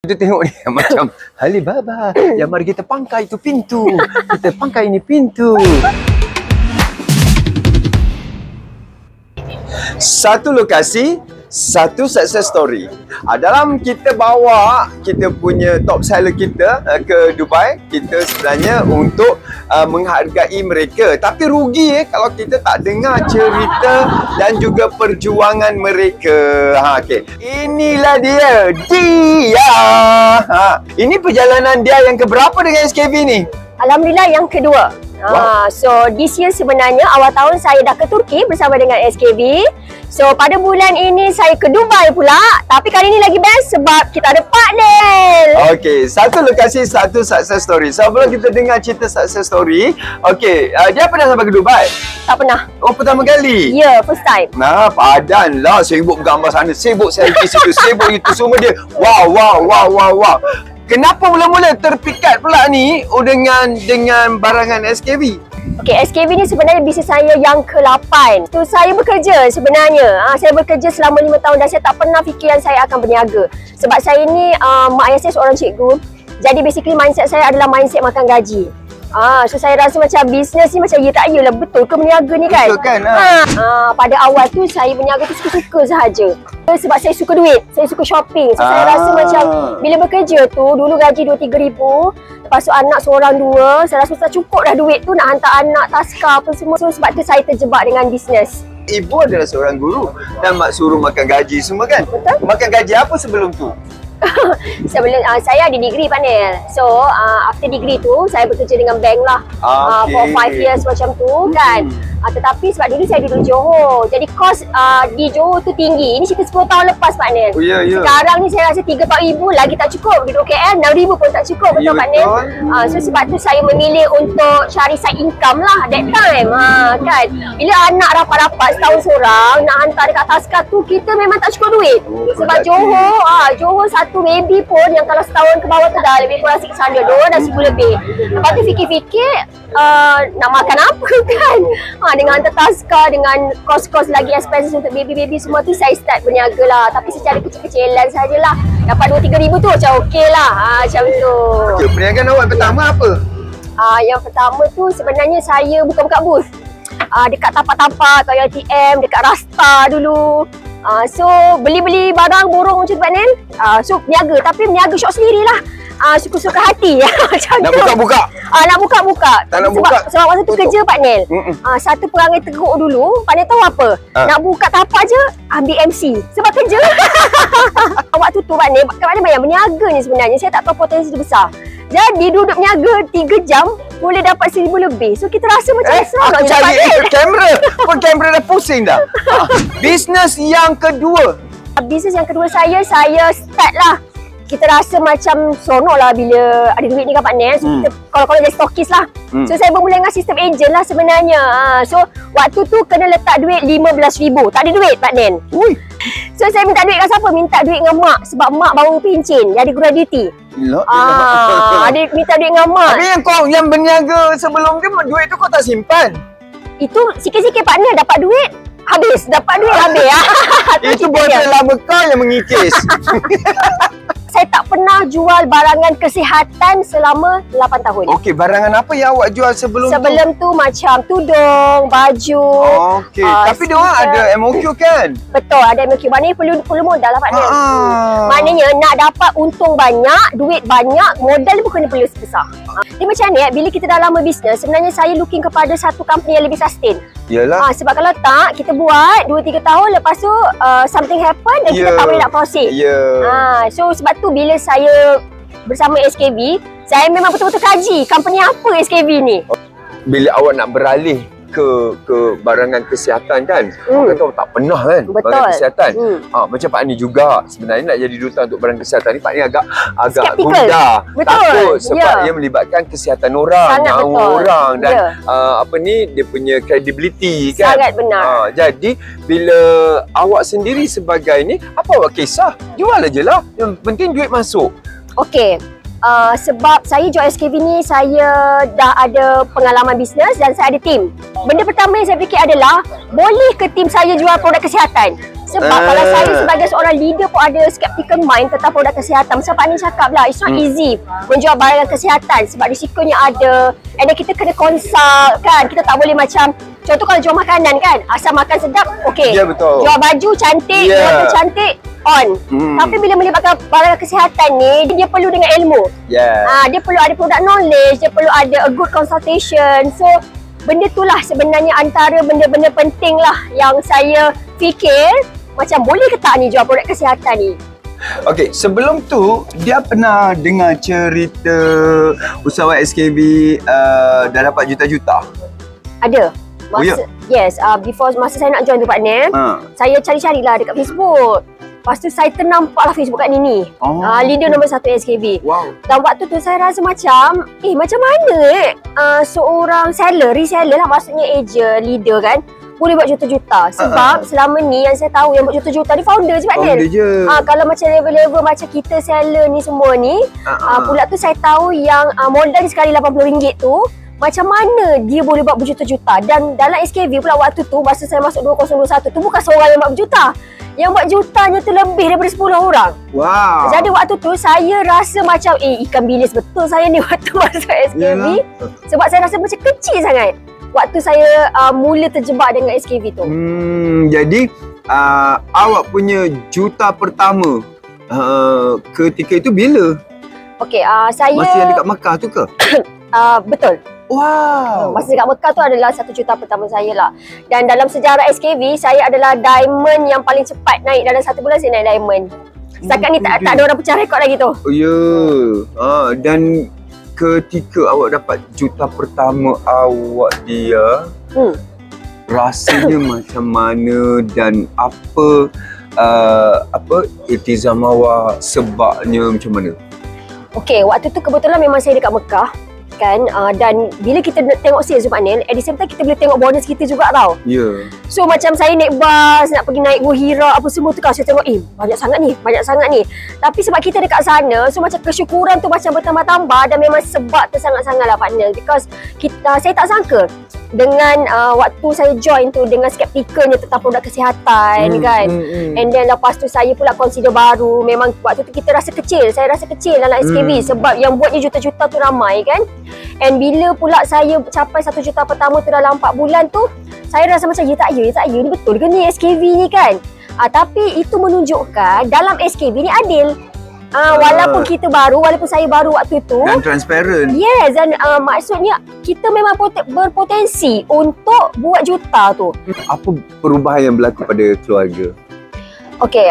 Kita tengok ni macam Alibaba. Ya, mari kita pangkai tu pintu. Kita pangkai ini pintu. Satu lokasi, satu success story. Dalam kita bawa kita punya top seller kita ke Dubai, kita sebenarnya untuk menghargai mereka. Tapi rugi kalau kita tak dengar cerita dan juga perjuangan mereka. Okay. Inilah dia. Ini perjalanan dia yang keberapa dengan SKV ni? Alhamdulillah yang kedua. Wow. So this year sebenarnya awal tahun saya dah ke Turki bersama dengan SKV. So pada bulan ini saya ke Dubai pula. Tapi kali ini lagi best sebab kita ada partner. Okey, satu lokasi, satu success story. Sebelum kita dengar cerita success story, okey, dia pernah sampai ke Dubai? Tak pernah. Oh, pertama kali? Ya, yeah, first time. Nah, padan lah. Sibuk gambar sana, sibuk selfie situ, sibuk itu semua dia. Wow. Kenapa mula-mula terpikat pula ni dengan barangan SKV? Okey, SKV ni sebenarnya bisnes saya yang ke-8. Tu saya bekerja sebenarnya. Saya bekerja selama 5 tahun dan saya tak pernah fikir yang saya akan berniaga. Sebab saya ni mak ayah saya seorang cikgu. Jadi basically mindset saya adalah mindset makan gaji. So saya rasa macam bisnes ni macam ya tak yalah, betul ke berniaga ni kan? Betul kan? Pada awal tu saya berniaga tu suka-suka sahaja. Sebab saya suka duit, saya suka shopping. So saya rasa macam bila bekerja tu dulu gaji 2-3 ribu, lepas tu anak seorang dua, saya rasa tak cukup dah duit tu nak hantar anak, taska apa semua. So sebab tu saya terjebak dengan bisnes. Ibu adalah seorang guru dan mak suruh makan gaji semua kan? Betul. Makan gaji apa sebelum tu? Sebelum saya ada degree panel. So after degree tu saya bekerja dengan bank lah. For 5 years macam tu kan. Tetapi sebab dulu saya duduk Johor. Jadi kos di Johor tu tinggi. Ini cerita 10 tahun lepas partner. Sekarang ni saya rasa 3-4 ribu lagi tak cukup. Duduk KL 6 ribu pun tak cukup, betul partner. So sebab tu saya memilih untuk cari side income lah that time. Kan. Bila anak rapat-rapat setahun seorang nak hantar dekat taska tu, kita memang tak cukup duit. Sebab Johor satu baby pun yang kalau setahun ke bawah tu dah lebih kurang 600 dolar, dah 1000 lebih. Lepas tu fikir-fikir nak makan apa kan. Dengan hantar taska, dengan kos-kos lagi expenses untuk baby-baby semua tu, saya start berniaga lah. Tapi secara kecil-kecilan sajalah. Dapat 2-3 ribu tu macam okey lah. Macam tu. Okay, perniagaan awak pertama apa? Yang pertama tu sebenarnya saya buka-buka booth. Dekat tapak-tapak, atau ATM, dekat Rasta dulu. So beli-beli barang borong macam tu partner. So berniaga, tapi berniaga shop sendiri lah. Suka-suka hati. Macam nak tu. buka-buka? Nak buka-buka. Tak nak buka? Sebab masa tu kerja partner. Satu perangai teruk dulu, partner tahu apa? Nak buka tapak je, ambil MC. Sebab kerja. Waktu tu partner banyak berniaga ni sebenarnya. Saya tak tahu potensi tu besar. Jadi duduk berniaga 3 jam, boleh dapat 1000 lebih. So kita rasa macam aku cari kamera. Pun kamera dah pusing dah. Bisnes yang kedua. Bisnes yang kedua saya start lah. Kita rasa macam seronok lah bila ada duit ni kan partner. So kita kalau jadi stokis lah. So saya bermula dengan sistem agent lah sebenarnya. So waktu tu kena letak duit 15,000. Tak ada duit partner. So saya minta duit dengan siapa? Minta duit dengan mak. Sebab mak baru pencen, dia ada gratuity. Ada minta duit dengan mak. Tapi yang berniaga sebelum tu, duit tu kau tak simpan? Itu sikit-sikit partner dapat duit habis. Itu botol lama kau yang mengikis. Saya tak pernah jual barangan kesihatan selama 8 tahun. Okey, barangan apa yang awak jual sebelum tu? Sebelum tu macam tudung, baju. Okey, tapi dia orang ada MOQ kan? Betul, ada MOQ. Maknanya perlu modal lah partner. Maknanya nak dapat untung banyak, duit banyak, modal pun kena perlu sebesar. Dia macam ni, bila kita dah lama bisnes, sebenarnya saya looking kepada satu company yang lebih sustain. Yalah. Sebab kalau tak, kita buat 2-3 tahun, lepas tu something happen dan kita tak boleh nak proceed. So sebab tu bila saya bersama SKV, saya memang betul-betul kaji company apa SKV ni. Bila awak nak beralih ke barangan kesihatan kan, awak kata tak pernah kan. Betul. Barangan kesihatan. Macam Pak Ni juga sebenarnya nak jadi duta untuk barangan kesihatan ni, Pak Ni agak gundah. Takut sebab ia melibatkan kesihatan orang, nyawa orang dan dia punya credibility kan. Sangat benar. Jadi bila awak sendiri sebagai ni, apa awak kisah? Jual aje lah. Yang penting duit masuk. Okey. Sebab saya jual SKV ni, saya dah ada pengalaman bisnes dan saya ada tim. Benda pertama yang saya fikir adalah, boleh ke tim saya jual produk kesihatan? Sebab kalau saya sebagai seorang leader pun ada skeptical mind tentang produk kesihatan. Macam Pak Ni cakap lah, it's not easy menjual barang kesihatan sebab risikonya ada. And then kita kena consult kan. Kita tak boleh macam, contoh kalau jual makanan kan, asal makan sedap, okey. Ya, betul. Jual baju cantik, jual cantik, on. Tapi bila melibatkan barang kesihatan ni, dia perlu dengan ilmu. Dia perlu ada product knowledge, dia perlu ada a good consultation. So, benda itulah sebenarnya antara benda-benda penting lah yang saya fikir macam boleh ke tak ni jual produk kesihatan ni. Okey, sebelum tu dia pernah dengar cerita usahawan SKB dah dapat juta-juta? Ada. Yes, before masa saya nak join tu partner, saya cari-carilah dekat Facebook. Lepas tu saya ternampaklah Facebook kat Nini. Leader nombor 1 SKB. Wow. Dan waktu tu saya rasa macam, macam mana seorang reseller lah, maksudnya agent, leader kan, boleh buat juta-juta. Sebab selama ni yang saya tahu yang buat juta-juta ni founder je Pak Nel. Kalau macam level-level macam kita seller ni semua ni, pula tu saya tahu yang modal sekali RM80 tu, macam mana dia boleh buat berjuta-juta. Dan dalam SKB pula waktu tu, masa saya masuk 2021 tu, bukan seorang yang buat berjuta. Yang buat jutanya tu lebih daripada 10 orang. Wow. Jadi waktu tu saya rasa macam ikan bilis betul saya ni waktu masuk SKB. Sebab saya rasa macam kecil sangat waktu saya mula terjebak dengan SKB tu. Jadi awak punya juta pertama ketika itu bila? Okey, saya masih yang dekat Mekah tu ke? Betul. Wow. Masa dekat Mekah tu adalah 1 juta pertama saya lah. Dan dalam sejarah SKB, saya adalah diamond yang paling cepat naik. Dalam 1 bulan saya naik diamond. Setakat ni tak ada orang pecah rekod lagi tu. Dan ketika awak dapat juta pertama awak dia, rasanya macam mana dan apa iltizam awak, sebabnya macam mana? Okey, waktu tu kebetulan memang saya dekat Mekah kan, dan bila kita tengok sales tu Pak Nel, at the same time kita boleh tengok bonus kita juga tau. So macam saya naik bas, nak pergi naik Gua Hira apa semua tu kan, saya tengok banyak sangat ni. Tapi sebab kita dekat sana, so macam kesyukuran tu macam bertambah-tambah, dan memang sebab tersangat-sangat lah Pak Nel. Because saya tak sangka dengan waktu saya join tu dengan skeptikalnya tentang produk kesihatan kan. And then lepas tu saya pula consider baru. Memang waktu tu kita rasa kecil, saya rasa kecil dalam SKB sebab yang buatnya juta-juta tu ramai kan. And bila pula saya capai 1 juta pertama tu dalam 4 bulan tu, saya rasa macam ya tak ya, ni betul ke ni SKB ni kan. Tapi itu menunjukkan dalam SKB ni adil. Walaupun kita baru, walaupun saya baru waktu tu, dan transparent. Yes, dan maksudnya kita memang berpotensi untuk buat juta tu. Apa perubahan yang berlaku pada keluarga? Okey,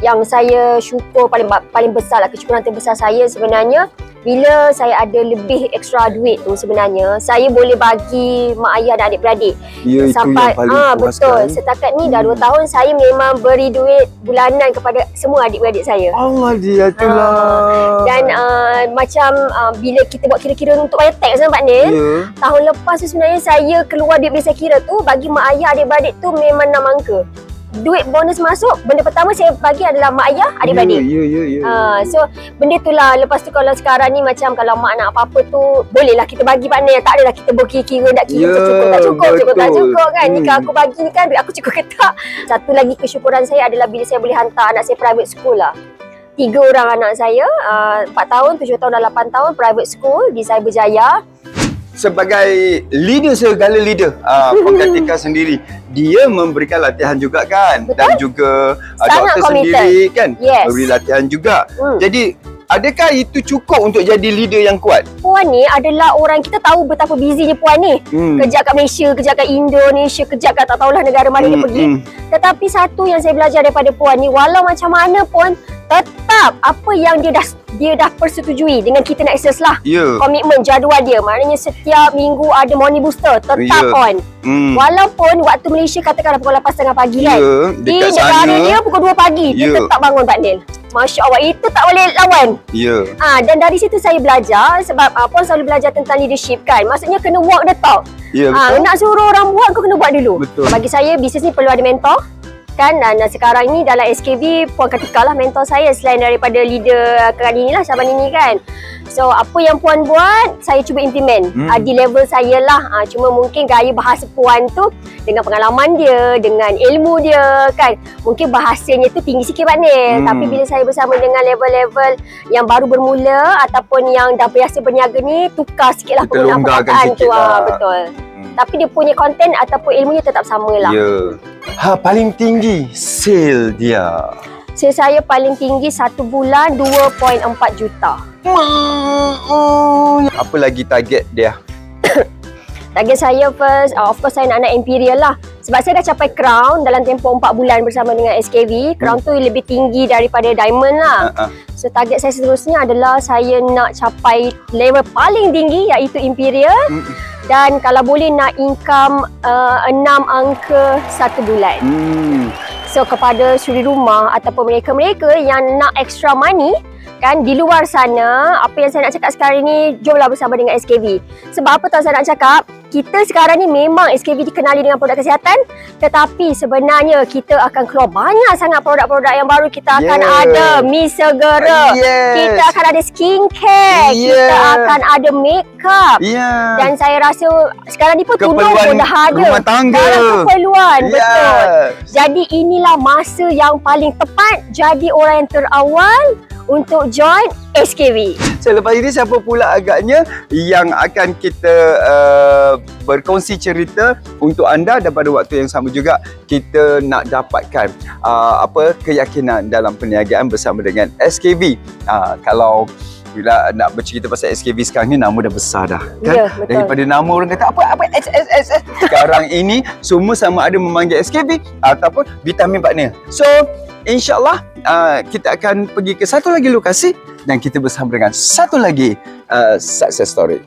yang saya syukur paling besar lah, kesyukuran terbesar saya sebenarnya, bila saya ada lebih extra duit tu sebenarnya, saya boleh bagi mak ayah dan adik-beradik. Sampai betul. Setakat ni dah 2 tahun saya memang beri duit bulanan kepada semua adik-beradik saya. Allah dia itulah. Dan macam bila kita buat kira-kira untuk bayar tax kan Pak Nil, tahun lepas tu sebenarnya saya keluar duit bila saya kira tu, bagi mak ayah adik-beradik tu memang 6 angka. Duit bonus masuk, benda pertama saya bagi adalah mak ayah, adik-beradik. So benda tu lah. Lepas tu kalau sekarang ni macam kalau mak nak apa-apa tu, bolehlah kita bagi partner. Tak adalah kita berkira-kira nak kira cukup tak cukup kan. Ni kalau aku bagi ni kan duit aku cukup ke tak. Satu lagi kesyukuran saya adalah bila saya boleh hantar anak saya private school lah. 3 orang anak saya, 4 tahun, 7 tahun dan 8 tahun private school di Cyberjaya. Sebagai leader, segala leader, Pengkatika sendiri, dia memberikan latihan juga kan. Betul? Dan juga doktor sendiri kan, memberi latihan juga. Jadi adakah itu cukup untuk jadi leader yang kuat? Puan ni adalah orang, kita tahu betapa busynya Puan ni. Kerja kat Malaysia, kerja kat Indonesia, kerja kat tak tahulah negara mana dia pergi. Tetapi satu yang saya belajar daripada Puan ni, walau macam mana pun tetap apa yang dia dah persetujui dengan kita nak access lah. Komitmen jadual dia, maknanya setiap minggu ada morning booster tetap on. Walaupun waktu Malaysia katakanlah pukul 8.30 pagi kan, di negara dia pukul 2 pagi dia tetap bangun Pak Nil. Masya Allah, itu tak boleh lawan. Dan dari situ saya belajar, sebab Puan selalu belajar tentang leadership kan. Maksudnya kena walk the talk. Nak suruh orang buat, kau kena buat dulu. Bagi saya, bisnes ni perlu ada mentor. kan. Dan sekarang ni dalam SKV Puan Kartika lah mentor saya selain daripada leader Kak Dini lah, Syabani ni kan. So apa yang Puan buat saya cuba implement di level saya lah. Cuma mungkin gaya bahasa Puan tu dengan pengalaman dia, dengan ilmu dia kan, mungkin bahasanya tu tinggi sikit Panel. Tapi bila saya bersama dengan level-level yang baru bermula ataupun yang dah biasa berniaga ni, tukar sikit lah penggunaan perkataan tu. Betul. Tapi dia punya konten ataupun ilmunya tetap sama lah. Ya. Paling tinggi sale dia. Sale saya paling tinggi satu bulan 2.4 juta. Apa lagi target dia? Target saya first, of course saya nak Imperial lah. Sebab saya dah capai Crown dalam tempoh 4 bulan bersama dengan SKV. Crown tu lebih tinggi daripada Diamond lah. So target saya seterusnya adalah saya nak capai level paling tinggi iaitu Imperial. Dan kalau boleh nak income 6 angka satu bulan. So kepada suri rumah ataupun mereka-mereka yang nak extra money kan di luar sana, apa yang saya nak cakap sekarang ni, jomlah bersama dengan SKV. Sebab apa tahu saya nak cakap? Kita sekarang ni memang SKV dikenali dengan produk kesihatan, tetapi sebenarnya kita akan keluar banyak sangat produk-produk yang baru. Kita akan ada mi segera, kita akan ada skincare, kita akan ada makeup. Dan saya rasa sekarang ni pun tudung pun dah ada rumah tangga dalam keperluan. Betul. Jadi inilah masa yang paling tepat jadi orang yang terawal untuk join SKV. So lepas ini siapa pula agaknya yang akan kita berkongsi cerita untuk anda, dan pada waktu yang sama juga kita nak dapatkan keyakinan dalam perniagaan bersama dengan SKV. Kalau bila nak bercerita pasal SKV sekarang ni, nama dah besar dah kan? Daripada nama orang kata apa S. Sekarang ini semua sama ada memanggil SKV ataupun Vitamin Partner. So InsyaAllah kita akan pergi ke satu lagi lokasi dan kita bersama dengan satu lagi success story.